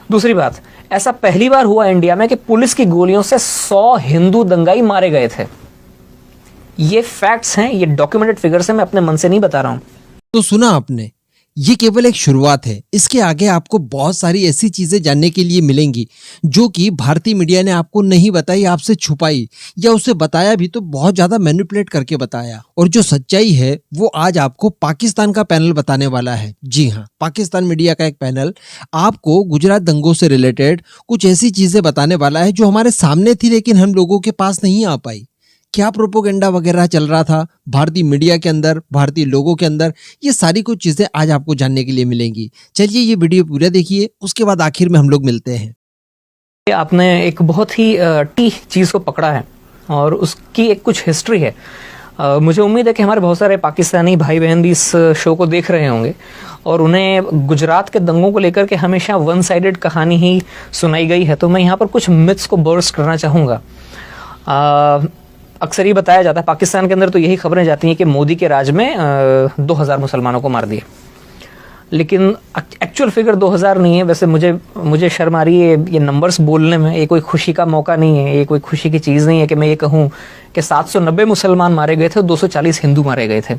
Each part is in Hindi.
दूसरी बात, ऐसा पहली बार हुआ इंडिया में कि पुलिस की गोलियों से 100 हिंदू दंगाई मारे गए थे। ये फैक्ट्स हैं, ये डॉक्यूमेंटेड फिगर्स हैं, मैं अपने मन से नहीं बता रहा हूं। तो सुना आपने, ये केवल एक शुरुआत है। इसके आगे आपको बहुत सारी ऐसी चीजें जानने के लिए मिलेंगी जो कि भारतीय मीडिया ने आपको नहीं बताई, आपसे छुपाई, या उसे बताया भी तो बहुत ज्यादा मैनिपुलेट करके बताया। और जो सच्चाई है वो आज आपको पाकिस्तान का पैनल बताने वाला है। जी हाँ, पाकिस्तान मीडिया का एक पैनल आपको गुजरात दंगों से रिलेटेड कुछ ऐसी चीजें बताने वाला है जो हमारे सामने थी लेकिन हम लोगों के पास नहीं आ पाई। क्या प्रोपोगेंडा वगैरह चल रहा था भारतीय मीडिया के अंदर, भारतीय लोगों के अंदर, ये सारी कुछ चीजें आज आपको जानने के लिए मिलेंगी। चलिए ये वीडियो पूरा देखिए, उसके बाद आखिर में हम लोग मिलते हैं। आपने एक बहुत ही टी चीज को पकड़ा है और उसकी एक कुछ हिस्ट्री है। मुझे उम्मीद है कि हमारे बहुत सारे पाकिस्तानी भाई बहन भी इस शो को देख रहे होंगे और उन्हें गुजरात के दंगों को लेकर के हमेशा वन साइडेड कहानी ही सुनाई गई है। तो मैं यहाँ पर कुछ मिथ्स को बर्स्ट करना चाहूँगा। अक्सर ही बताया जाता है, पाकिस्तान के अंदर तो यही खबरें जाती हैं कि मोदी के राज में 2000 मुसलमानों को मार दिए, लेकिन एक्चुअल फिगर 2000 नहीं है। वैसे मुझे शर्म आ रही है ये नंबर्स बोलने में। ये कोई खुशी का मौका नहीं है, ये कोई खुशी की चीज़ नहीं है कि मैं ये कहूँ कि 790 मुसलमान मारे गए थे, 240 हिंदू मारे गए थे।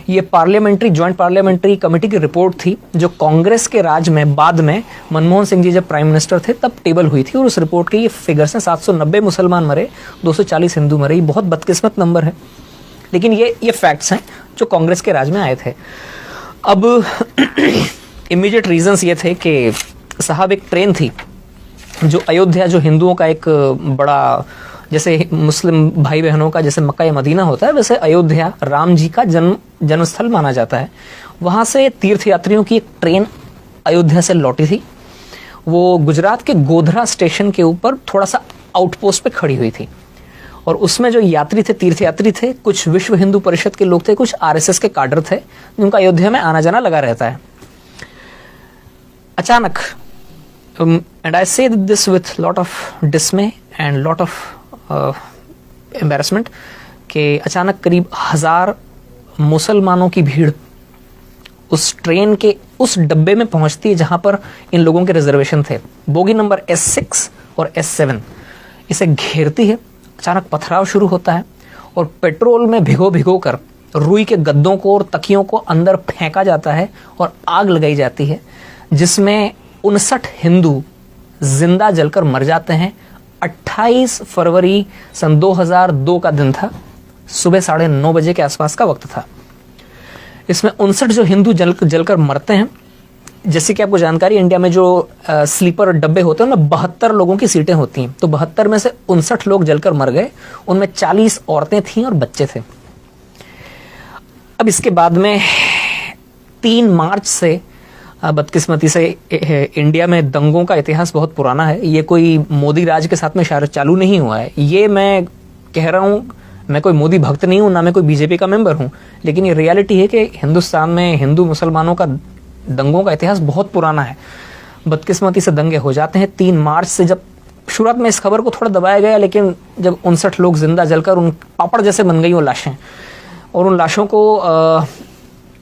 ये जॉइंट पार्लियामेंट्री कमेटी की रिपोर्ट थी जो कांग्रेस के राज में बाद में मनमोहन सिंह जी जब प्राइम मिनिस्टर थे तब टेबल हुई थी, और उस रिपोर्ट के ये फिगर्स हैं। 790 मुसलमान मरे, 240 हिंदू मरे। ये बहुत बदकिस्मत नंबर है, लेकिन ये फैक्ट्स हैं जो कांग्रेस के राज में आए थे। अब इमीडिएट रीजंस ये थे कि साहब एक ट्रेन थी जो अयोध्या, जो हिंदुओं का एक बड़ा, जैसे मुस्लिम भाई बहनों का जैसे मक्का या मदीना होता है, वैसे अयोध्या राम जी का जन्मस्थल माना जाता है। वहाँ से तीर्थयात्रियों की एक ट्रेन अयोध्या से लौटी थी। वो गुजरात के गोधरा स्टेशन के ऊपर थोड़ा सा आउटपोस्ट पे खड़ी हुई थी, और उसमें जो यात्री थे, तीर्थयात्री थे, कुछ विश्व हिंदू परिषद के लोग थे, कुछ आरएसएस के काडर थे, जिनका अयोध्या में आना जाना लगा रहता है। अचानक, एंड आई से this with lot of डिसमे and lot of embarrassment, कि अचानक करीब 1000 मुसलमानों की भीड़ उस ट्रेन के उस डब्बे में पहुंचती है जहां पर इन लोगों के रिजर्वेशन थे। बोगी नंबर S6 और S7 इसे घेरती है। अचानक पथराव शुरू होता है और पेट्रोल में भिगो कर रुई के गद्दों को और तकियों को अंदर फेंका जाता है और आग लगाई जाती है, जिसमें 59 हिंदू जिंदा जलकर मर जाते हैं। 28 फरवरी सन 2002 का दिन था, सुबह 9:30 बजे के आसपास का वक्त था। इसमें 59 जो हिंदू जलकर मरते हैं। जैसे कि आपको जानकारी, इंडिया में जो स्लीपर डब्बे होते हैं उनमें 72 लोगों की सीटें होती हैं, तो 72 में से 59 लोग जलकर मर गए। उनमें 40 औरतें थीं और बच्चे थे। अब इसके बाद में 3 मार्च से बदकिस्मती से इंडिया में दंगों का इतिहास बहुत पुराना है। ये कोई मोदी राज के साथ में चालू नहीं हुआ है। ये मैं कह रहा हूँ, मैं कोई मोदी भक्त नहीं हूँ, ना मैं कोई बीजेपी का मेंबर हूँ, लेकिन ये रियलिटी है कि हिंदुस्तान में हिंदू मुसलमानों का दंगों का इतिहास बहुत पुराना है। बदकिस्मती से दंगे हो जाते हैं 3 मार्च से। जब शुरुआत में इस खबर को थोड़ा दबाया गया, लेकिन जब 59 लोग जिंदा जलकर उन पापड़ जैसे बन गई वो लाशें, और उन लाशों को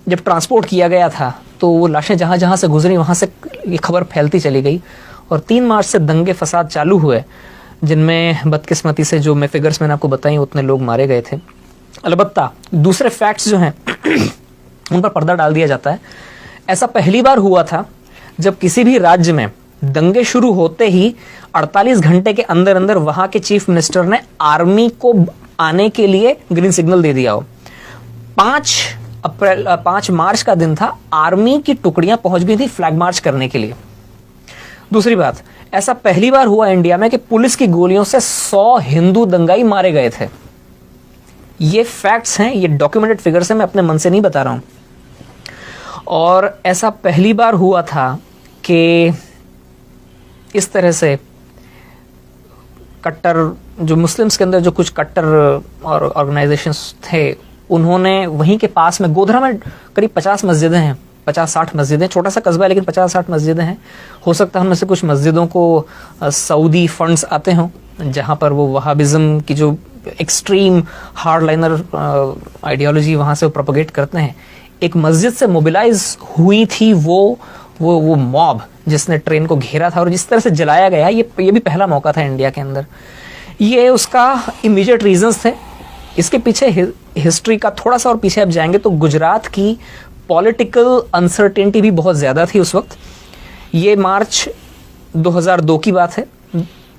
जब ट्रांसपोर्ट किया गया था तो वो लाशें जहाँ जहाँ से गुजरी वहाँ से ये खबर फैलती चली गई, और 3 मार्च से दंगे फसाद चालू हुए, जिनमें बदकिस्मती से जो मैं फिगर्स मैंने आपको बताई उतने लोग मारे गए थे। अलबत्ता दूसरे फैक्ट्स जो हैं उन पर पर्दा डाल दिया जाता है। ऐसा पहली बार हुआ था जब किसी भी राज्य में दंगे शुरू होते ही 48 घंटे के अंदर अंदर वहां के चीफ मिनिस्टर ने आर्मी को आने के लिए ग्रीन सिग्नल दे दिया हो। 5 मार्च का दिन था, आर्मी की टुकड़ियां पहुंच गई थी फ्लैग मार्च करने के लिए। दूसरी बात, ऐसा पहली बार हुआ इंडिया में कि पुलिस की गोलियों से 100 हिंदू दंगाई मारे गए थे। ये फैक्ट्स हैं, ये डॉक्यूमेंटेड फिगर्स हैं, मैं अपने मन से नहीं बता रहा हूं। और ऐसा पहली बार हुआ था कि इस तरह से कट्टर, जो मुस्लिम्स के अंदर जो कुछ कट्टर और ऑर्गेनाइजेशंस थे, उन्होंने वहीं के पास में गोधरा में करीब 50 मस्जिदें हैं, 50-60 मस्जिदें, छोटा सा कस्बा है लेकिन 50-60 मस्जिदें हैं। हो सकता है उनमें से कुछ मस्जिदों को सऊदी फंड्स आते हों, जहां पर वो वहाबिज्म की जो एक्सट्रीम हार्डलाइनर आइडियोलॉजी वहां से वो प्रोपगेट करते हैं। एक मस्जिद से मोबिलाइज हुई थी वो मॉब जिसने ट्रेन को घेरा था और जिस तरह से जलाया गया, ये भी पहला मौका था इंडिया के अंदर। ये उसका इमीडिएट रीजंस थे। इसके पीछे हिस्ट्री का थोड़ा सा और पीछे आप जाएंगे तो गुजरात की पॉलिटिकल अनसर्टेनिटी भी बहुत ज़्यादा थी उस वक्त। ये मार्च 2002 की बात है।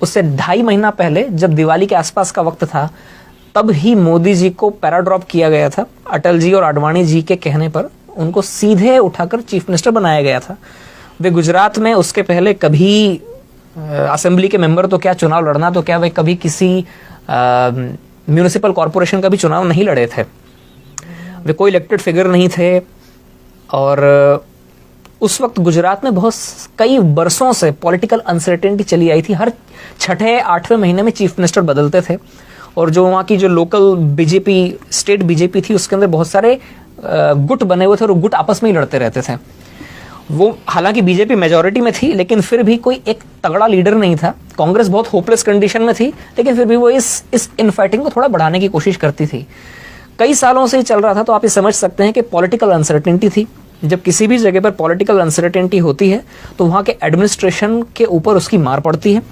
उससे 2.5 महीना पहले जब दिवाली के आसपास का वक्त था, तब ही मोदी जी को पैराड्रॉप किया गया था। अटल जी और आडवाणी जी के कहने पर उनको सीधे उठाकर चीफ मिनिस्टर बनाया गया था। वे गुजरात में उसके पहले कभी असेंबली के मेंबर तो क्या, चुनाव लड़ना तो क्या, वे कभी किसी म्यूनिसिपल कॉरपोरेशन का भी चुनाव नहीं लड़े थे। वे कोई इलेक्टेड फिगर नहीं थे। और उस वक्त गुजरात में कई बरसों से पॉलिटिकल अनसर्टेनिटी चली आई थी। हर 6-8वें महीने में चीफ मिनिस्टर बदलते थे। और जो वहाँ की जो लोकल बीजेपी, स्टेट बीजेपी थी, उसके अंदर बहुत सारे गुट बने हुए थे और गुट आपस में ही लड़ते रहते थे। वो हालांकि बीजेपी मेजॉरिटी में थी, लेकिन फिर भी कोई एक तगड़ा लीडर नहीं था। कांग्रेस बहुत होपलेस कंडीशन में थी, लेकिन फिर भी वो इस इनफाइटिंग को थोड़ा बढ़ाने की कोशिश करती थी। कई सालों से ही चल रहा था। तो आप ये समझ सकते हैं कि पॉलिटिकल अनसर्टेनिटी थी। जब किसी भी जगह पर पॉलिटिकल अनसर्टेनिटी होती है तो वहाँ के एडमिनिस्ट्रेशन के ऊपर उसकी मार पड़ती है।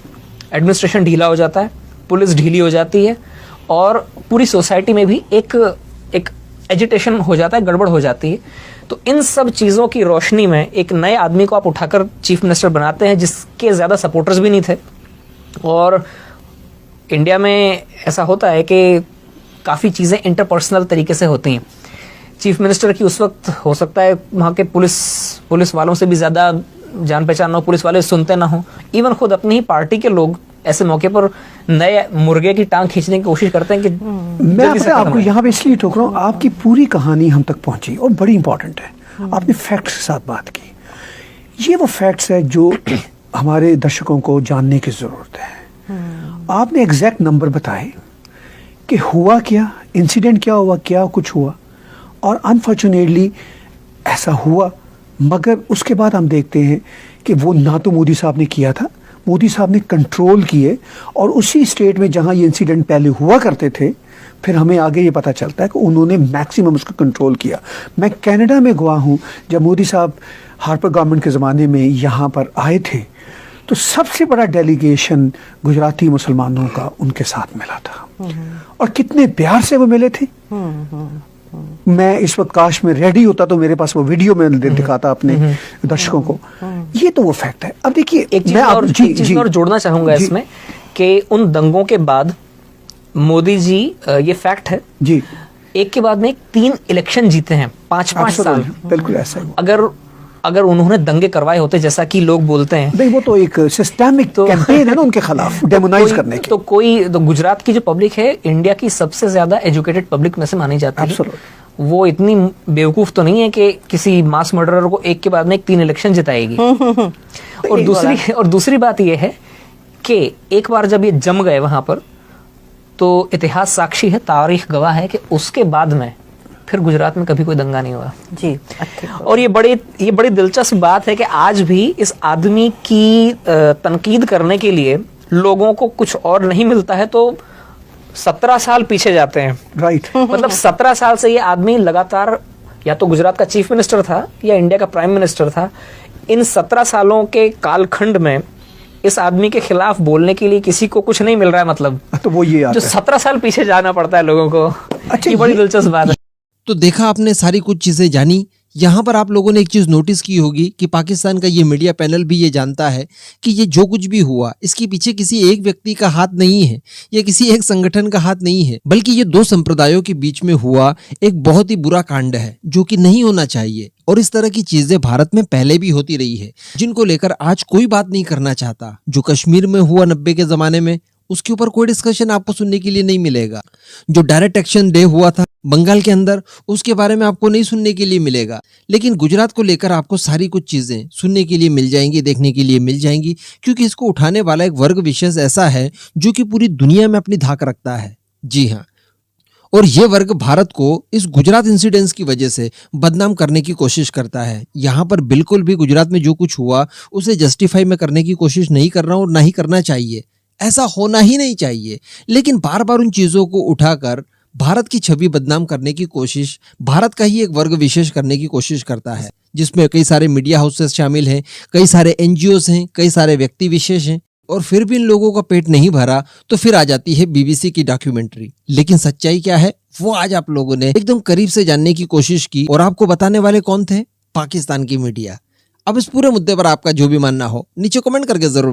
एडमिनिस्ट्रेशन ढीला हो जाता है, पुलिस ढीली हो जाती है और पूरी सोसाइटी में भी एक एजिटेशन हो जाता है, गड़बड़ हो जाती है। तो इन सब चीज़ों की रोशनी में एक नए आदमी को आप उठाकर चीफ मिनिस्टर बनाते हैं, जिसके ज़्यादा सपोर्टर्स भी नहीं थे। और इंडिया में ऐसा होता है कि काफ़ी चीज़ें इंटरपर्सनल तरीके से होती हैं। चीफ मिनिस्टर की उस वक्त हो सकता है वहाँ के पुलिस वालों से भी ज़्यादा जान पहचान ना हो, पुलिस वाले सुनते ना हो। इवन खुद अपनी ही पार्टी के लोग ऐसे मौके पर नए मुर्गे की टांग खींचने की कोशिश करते हैं कि मैं आपको यहाँ पे इसलिए टोक रहा हूँ, आपकी पूरी कहानी हम तक पहुंची और बड़ी इंपॉर्टेंट है। आपने फैक्ट्स के साथ बात की। ये वो फैक्ट्स है जो हमारे दर्शकों को जानने की जरूरत है। आपने एग्जैक्ट नंबर बताए कि हुआ क्या, इंसिडेंट क्या हुआ, क्या कुछ हुआ, और अनफॉर्चुनेटली ऐसा हुआ। मगर उसके बाद हम देखते हैं कि वो ना तो मोदी साहब ने किया था, मोदी साहब ने कंट्रोल किए, और उसी स्टेट में जहां ये इंसिडेंट पहले हुआ करते थे, फिर हमें आगे ये पता चलता है कि उन्होंने मैक्सिमम उसको कंट्रोल किया। मैं कनाडा में गया हूँ, जब मोदी साहब हार्पर गवर्नमेंट के ज़माने में यहाँ पर आए थे, तो सबसे बड़ा डेलीगेशन गुजराती मुसलमानों का उनके साथ मिला था। और कितने प्यार से वो मिले थे। मैं इस वक्त काश में रेडी होता तो मेरे पास वो वीडियो में दिखाता अपने दर्शकों को। ये तो वो फैक्ट है। अब देखिए, एक चीज और जोड़ना चाहूंगा इसमें कि उन दंगों के बाद मोदी जी, ये फैक्ट है जी, एक के बाद में 3 इलेक्शन जीते हैं, 5-5 साल। बिल्कुल ऐसा ही। अगर उन्होंने दंगे करवाए होते जैसा कि लोग बोलते हैं, नहीं, वो तो एक सिस्टेमिक कैंपेन है ना उनके खिलाफ, डेमोनाइज करने की। तो गुजरात की जो पब्लिक है, इंडिया की सबसे ज्यादा एजुकेटेड पब्लिक में से मानी जाती है। वो इतनी बेवकूफ तो नहीं है कि किसी मास मर्डरर को एक के बाद में 3 इलेक्शन जिताएगी। और दूसरी बात यह है कि एक बार जब ये जम गए वहां पर, तो इतिहास साक्षी है, तारीख गवाह है कि उसके बाद में फिर गुजरात में कभी कोई दंगा नहीं हुआ जी। और ये बड़ी दिलचस्प बात है कि आज भी इस आदमी की तनकीद करने के लिए लोगों को कुछ और नहीं मिलता है तो 17 साल पीछे जाते हैं। राइट। मतलब 17 साल से ये आदमी लगातार या तो गुजरात का चीफ मिनिस्टर था या इंडिया का प्राइम मिनिस्टर था। इन 17 सालों के कालखंड में इस आदमी के खिलाफ बोलने के लिए किसी को कुछ नहीं मिल रहा है। मतलब तो वो ये जो 17 साल पीछे जाना पड़ता है लोगों को। अच्छा, ये बड़ी दिलचस्प बात है। तो देखा आपने सारी कुछ चीजें जानी। यहाँ पर आप लोगों ने एक चीज नोटिस की होगी कि पाकिस्तान का ये मीडिया पैनल भी ये जानता है कि ये जो कुछ भी हुआ इसके पीछे किसी एक व्यक्ति का हाथ नहीं है या किसी एक संगठन का हाथ नहीं है, बल्कि ये 2 संप्रदायों के बीच में हुआ एक बहुत ही बुरा कांड है जो कि नहीं होना चाहिए। और इस तरह की चीजें भारत में पहले भी होती रही है, जिनको लेकर आज कोई बात नहीं करना चाहता। जो कश्मीर में हुआ 90 के जमाने में, उसके ऊपर कोई डिस्कशन आपको सुनने के लिए नहीं मिलेगा। जो डायरेक्ट एक्शन डे हुआ था बंगाल के अंदर, उसके बारे में आपको नहीं सुनने के लिए मिलेगा। लेकिन गुजरात को लेकर आपको सारी कुछ चीजें सुनने के लिए मिल जाएंगी, देखने के लिए मिल जाएंगी, क्योंकि इसको उठाने वाला एक वर्ग विशेष ऐसा है जो कि पूरी दुनिया में अपनी धाक रखता है। जी हाँ, और ये वर्ग भारत को इस गुजरात इंसिडेंट्स की वजह से बदनाम करने की कोशिश करता है। यहाँ पर बिल्कुल भी गुजरात में जो कुछ हुआ उसे जस्टिफाई में करने की कोशिश नहीं कर रहा हूँ और ना ही करना चाहिए, ऐसा होना ही नहीं चाहिए। लेकिन बार बार उन चीज़ों को उठाकर भारत की छवि बदनाम करने की कोशिश, भारत का ही एक वर्ग विशेष करने की कोशिश करता है, जिसमें कई सारे मीडिया हाउसेस शामिल हैं, कई सारे एनजीओस हैं, कई सारे व्यक्ति विशेष हैं, और फिर भी इन लोगों का पेट नहीं भरा तो फिर आ जाती है बीबीसी की डॉक्यूमेंट्री। लेकिन सच्चाई क्या है वो आज आप लोगों ने एकदम करीब से जानने की कोशिश की, और आपको बताने वाले कौन थे? पाकिस्तान की मीडिया। अब इस पूरे मुद्दे पर आपका जो भी मानना हो नीचे कमेंट करके जरूर